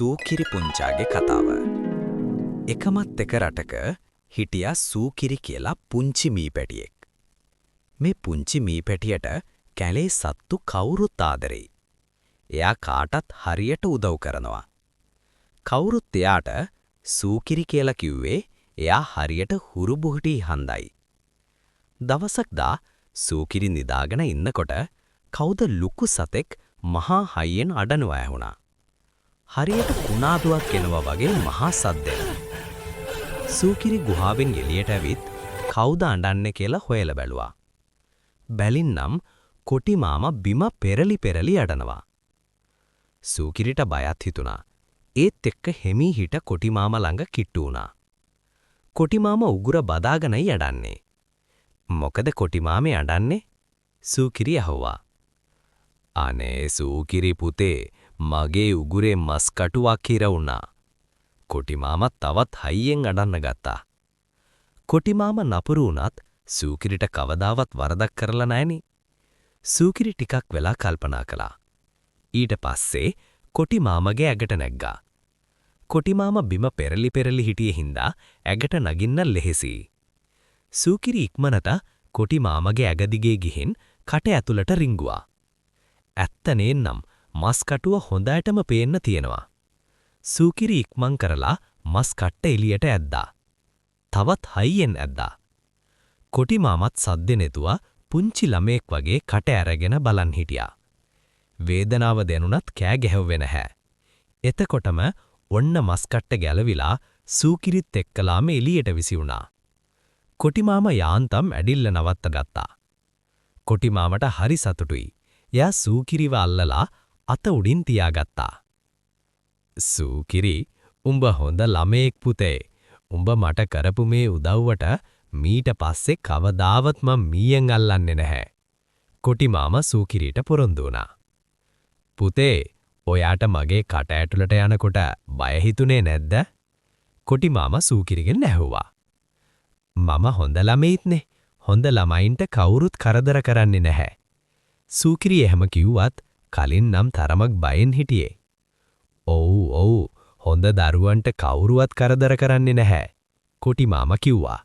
සූකිරි පුංචාගේ කතාව. එකමත් එක රටක හිටියා සූකිරි කියලා පුංචි මීපැටියෙක්. මේ පුංචි මීපැටියට කැලේ සත්තු කවුරුත් ආදරෙයි. එයා කාටත් හරියට උදව් කරනවා. කවුරුත් එයාට සූකිරි කියලා කිව්වේ එයා හරියට හුරුබුහුටි හන්දයි. දවසක් සූකිරි නිදාගෙන ඉන්නකොට කවුද ලুকু සතෙක් මහා හයියෙන් අඬනවා ඇහුණා. හරියට කුණාදුවක් එනවා වගේ මහා සද්දයක්. සූකිරි ගුහාවෙන් එළියට ඇවිත් කවුද අඬන්නේ කියලා හොයලා බැලුවා. බැලින්නම් කොටි මාමා බිම පෙරලි පෙරලි අඬනවා. සූකිරිට බයත් හිතුණා. ඒත් එක්ක හෙමී හිට කොටි මාමා ළඟ කිට්ටු වුණා. කොටි මාමා උගුර බදාගෙනයි අඬන්නේ. මොකද කොටි මාමේ අඬන්නේ? සූකිරි අහුවා. අනේ සූකිරි පුතේ මගේ උගුරේ මස් කටුවක් හිර වුණා. කොටි මාමා තවත් හයියෙන් අඬන්න ගත්තා. කොටි මාමා නපුරු වුණත් සූකිරිට කවදාවත් වරදක් කරලා නැහෙනි. සූකිරි ටිකක් වෙලා කල්පනා කළා. ඊට පස්සේ කොටි මාමගේ ඇඟට නැග්ගා. කොටි මාමා බිම පෙරලි පෙරලි හිටියේ හින්දා ඇඟට නගින්න ලෙහෙසි. සූකිරි ඉක්මනට කොටි මාමගේ ඇඟ දිගේ ගිහින් කට ඇතුළට රිංගුවා. ඇත්ත නේනම් මස් කටුව හොඳටම පේන්න තියෙනවා. සූකිරි ඉක්මන් කරලා මස් කට්ට එළියට ඇද්දා. තවත් හයියෙන් ඇද්දා. කොටි මාමත් සද්ද නැතුව පුංචි ළමෙක් වගේ කට ඇරගෙන බලන් හිටියා. වේදනාව දැනුණත් කෑ ගැහුවේ නැහැ. එතකොටම ඔන්න මස් කට්ට ගැලවිලා සූකිරිත් එක්කලාම එළියට විසි වුණා. කොටි මාමා යාන්තම් ඇඩිල්ල නවත්ත ගත්තා. කොටි මාමට හරි සතුටුයි. එයා සූකිරිව අල්ලලා අත උඩින් තියාගත්තා. සූකිරි, උඹ හොඳ ළමයෙක් පුතේ. උඹ මට කරපු මේ උදව්වට මීට පස්සේ කවදාවත් මම මීයෙන් අල්ලන්නේ නැහැ. කොටි මාමා සූකිරිට පොරොන්දු වුණා. පුතේ, ඔයාට මගේ කට ඇතුළට යනකොට බය හිතුනේ නැද්ද? කොටි මාමා සූකිරිගෙන් ඇහුවා. මම හොඳ ළමෙයිත්නේ. හොඳ ළමයින්ට කවුරුත් කරදර කරන්නේ නැහැ. සූකිරි එහෙම කිව්වත් කලින් නම් තරමක් බයෙන් හිටියේ. ඔව් හොඳ දරුවන්ට කවුරුවත් කරදර කරන්නේ නැහැ. කොටි මාමා කිව්වා.